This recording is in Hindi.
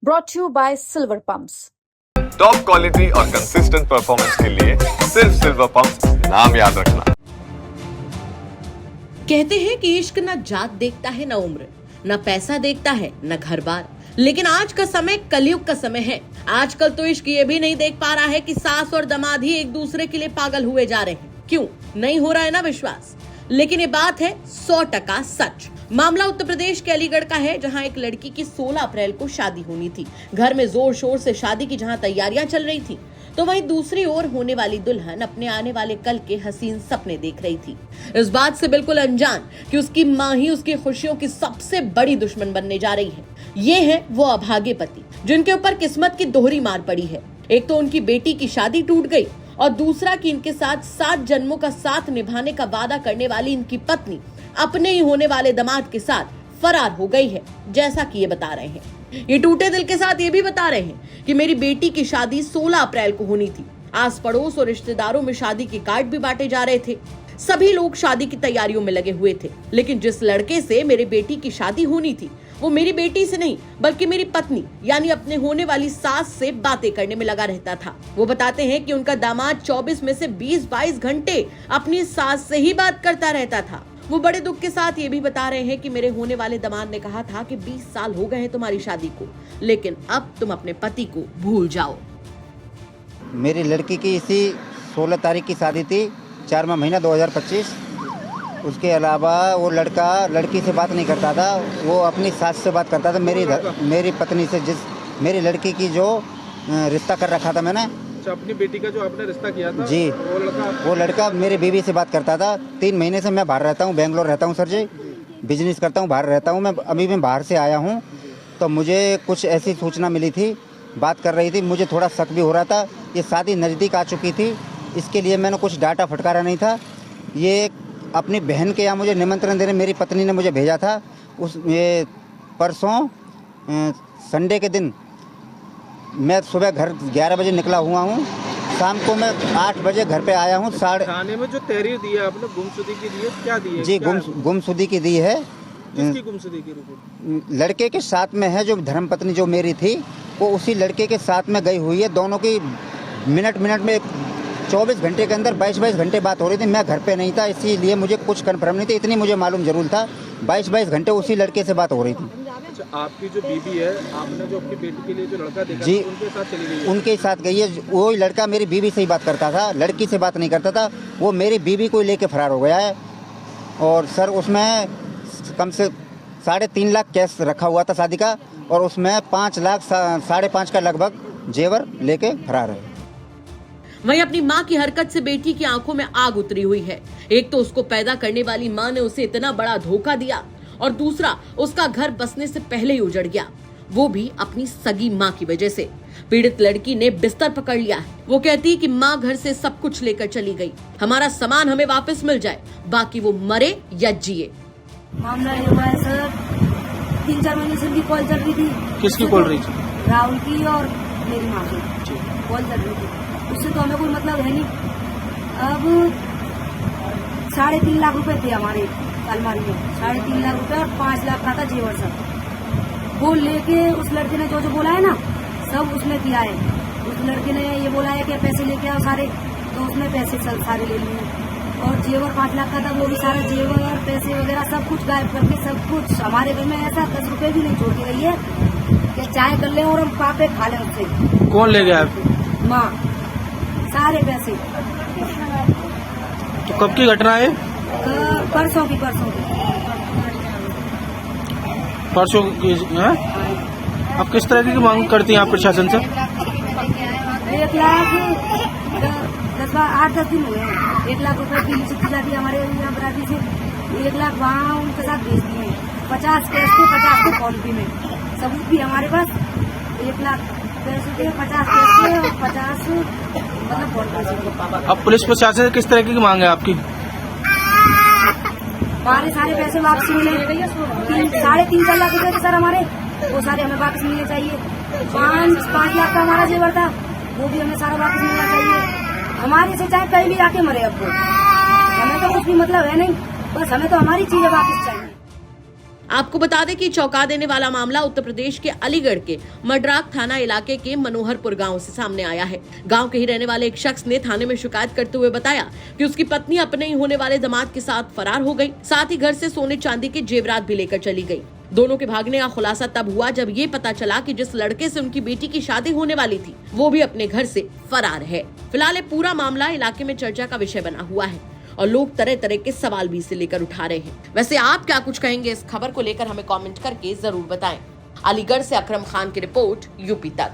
brought to you by Silver Pumps. Top quality और कंसिस्टेंट परफॉर्मेंस के लिए सिर्फ सिल्वर पंप्स, नाम याद रखना। कहते हैं कि इश्क न जात देखता है, न उम्र, न पैसा देखता है, न घर बार। लेकिन आज का समय कलयुग का समय है। आजकल तो इश्क ये भी नहीं देख पा रहा है कि सास और दामाद ही एक दूसरे के लिए पागल हुए जा रहे हैं। क्यों नहीं हो रहा है ना विश्वास? लेकिन ये बात है 100% सच। मामला उत्तर प्रदेश के अलीगढ़ का है, जहां एक लड़की की 16 अप्रैल को शादी होनी थी। घर में जोर शोर से शादी की जहां तैयारियां चल रही थी, तो वहीं दूसरी ओर होने वाली दुल्हन अपने आने वाले कल के हसीन सपने देख रही थी, इस बात से बिल्कुल अनजान कि उसकी मां ही उसकी खुशियों की सबसे बड़ी दुश्मन बनने जा रही है। ये है वो अभागे पति जिनके ऊपर किस्मत की दोहरी मार पड़ी है। एक तो उनकी बेटी की शादी टूट गई और दूसरा कि इनके साथ 7 जन्मों का साथ निभाने का वादा करने वाली इनकी पत्नी अपने ही होने वाले दामाद के साथ फरार हो गई है। जैसा कि ये बता रहे हैं, ये टूटे दिल के साथ ये भी बता रहे हैं कि मेरी बेटी की शादी 16 अप्रैल को होनी थी। आस पड़ोस और रिश्तेदारों में शादी के कार्ड भी बांटे जा रहे थे। सभी लोग शादी की तैयारियों में लगे हुए थे। लेकिन जिस लड़के से मेरी बेटी की शादी होनी थी, वो मेरी बेटी से नहीं बल्कि मेरी पत्नी यानी अपने होने वाली सास से बातें करने में लगा रहता था। वो बताते हैं कि उनका दामाद 24 में से 20-22 घंटे अपनी सास से ही बात करता रहता था। वो बड़े दुख के साथ ये भी बता रहे हैं कि मेरे होने वाले दामाद ने कहा था कि 20 साल हो गए हैं तुम्हारी शादी को, लेकिन अब तुम अपने पति को भूल जाओ। मेरी लड़की की इसी 16 तारीख की शादी थी, 4वां महीना 2025। उसके अलावा वो लड़का लड़की से बात नहीं करता था, वो अपनी सास से बात करता था। मेरी पत्नी से, जिस मेरी लड़की की जो रिश्ता कर रखा था मैंने, अपनी बेटी का जो आपने रिश्ता किया था जी, वो लड़का मेरी बीवी से बात करता था। 3 महीने से मैं बाहर रहता हूँ, बेंगलोर रहता हूँ सर जी, बिजनेस करता हूँ, बाहर रहता हूँ। मैं बाहर से आया हूँ, तो मुझे कुछ ऐसी सूचना मिली थी, बात कर रही थी, मुझे थोड़ा शक भी हो रहा था। ये शादी नज़दीक आ चुकी थी, इसके लिए मैंने कुछ डाटा फटकारा नहीं था। ये अपनी बहन के यहाँ मुझे निमंत्रण देने मेरी पत्नी ने मुझे भेजा था। ये परसों संडे के दिन मैं सुबह घर 11 बजे निकला हुआ हूँ, शाम को मैं 8 बजे घर पे आया हूँ। थाने में जो तहरीर दी है आपने गुमशुदगी की दी है, क्या दी है? जी, गुमशुदगी की दी है। किसकी गुमशुदगी की रिपोर्ट? लड़के के साथ में है, जो धर्मपत्नी जो मेरी थी, वो उसी लड़के के साथ में गई हुई है। दोनों की मिनट में 24 घंटे के अंदर 22 घंटे बात हो रही थी। मैं घर पे नहीं था, इसीलिए मुझे कुछ कन्फर्म नहीं थी। इतनी मुझे मालूम जरूर था, 22 घंटे उसी लड़के से बात हो रही थी। अच्छा, आपकी जो बीवी है, आपने जो अपनी बेटी के लिए जो लड़का देखा जी, उनके साथ चली गई है? उनके साथ गई है। वो लड़का मेरी बीवी से ही बात करता था, लड़की से बात नहीं करता था। वो मेरी बीवी को लेके फरार हो गया है। और सर उसमें कम से 3.5 लाख कैश रखा हुआ था शादी का, और उसमें 5 लाख 5.5 का लगभग जेवर लेके फरार है। वहीं अपनी मां की हरकत से बेटी की आंखों में आग उतरी हुई है। एक तो उसको पैदा करने वाली मां ने उसे इतना बड़ा धोखा दिया, और दूसरा उसका घर बसने से पहले ही उजड़ गया, वो भी अपनी सगी मां की वजह से। पीड़ित लड़की ने बिस्तर पकड़ लिया है। वो कहती है कि मां घर से सब कुछ लेकर चली गई, हमारा सामान हमें वापस मिल जाए, बाकी वो मरे या जिए। मामला ये हुआ है सर, 3-4 महीने से भी कॉल चल रही थी। किसकी कॉल रही थी? राहुल की और मेरी माँ की कॉल चल रही थी। उससे तो हमें कोई मतलब है नहीं। अब 3.5 लाख रुपए थे हमारे अलमारी में, 3.5 लाख रुपए और 5 लाख का था जेवर सब। वो लेके उस लड़के ने जो बोला है ना, सब उसने किया है। उस लड़के ने ये बोला है कि पैसे लेके आओ सारे, तो उसने पैसे सारे ले लिए। और जेवर 5 लाख का था, वो भी सारा जेवर पैसे वगैरह सब कुछ गायब करके, सब कुछ हमारे घर में ऐसा 10 रुपए भी नहीं छोड़ के गई है कि चाय कर ले और हम पापे खा लें उससे। कौन ले गया? माँ, सारे पैसे। तो कब की घटना है? परसों की है? अब किस तरह की मांग करती हैं आप प्रशासन से? 1 लाख 8-10 दिन हुए हैं। 1 लाख रुपए की चिट्ठी जाती है हमारे यहाँ बराती से। 1 लाख वहाँ उनके साथ भेज दिए, 50 कैश थे, 50 थे फोन पे में, सबूत भी हमारे पास। 1 लाख पैसे थे, 50 कैश थे और 50 मतलब फोन पे से। अब पुलिस प्रशासन से किस तरह की मांग है आपकी? हमारे सारे पैसे वापस मिले। 3.5-4 लाख रुपए थे सर हमारे, वो सारे हमें वापस मिलने चाहिए। 5 लाख का हमारा जेवर था, वो भी हमें सारा वापस मिलना चाहिए। हमारे से चाहे कहीं भी आके मरे, अब हमें तो कुछ भी मतलब है नहीं, बस हमें तो हमारी चीजें वापस चाहिए। आपको बता दें कि चौंका देने वाला मामला उत्तर प्रदेश के अलीगढ़ के मडराक थाना इलाके के मनोहरपुर गांव से सामने आया है। गांव के ही रहने वाले एक शख्स ने थाने में शिकायत करते हुए बताया कि उसकी पत्नी अपने ही होने वाले दामाद के साथ फरार हो गई, साथ ही घर से सोने चांदी के जेवरात भी लेकर चली गई। दोनों के भागने का खुलासा तब हुआ जब ये पता चला कि जिस लड़के से उनकी बेटी की शादी होने वाली थी वो भी अपने घर से फरार है। फिलहाल ये पूरा मामला इलाके में चर्चा का विषय बना हुआ है और लोग तरह तरह के सवाल भी इसे लेकर उठा रहे हैं। वैसे आप क्या कुछ कहेंगे इस खबर को लेकर हमें कमेंट करके जरूर बताएं। अलीगढ़ से अकरम खान की रिपोर्ट, यूपी तक।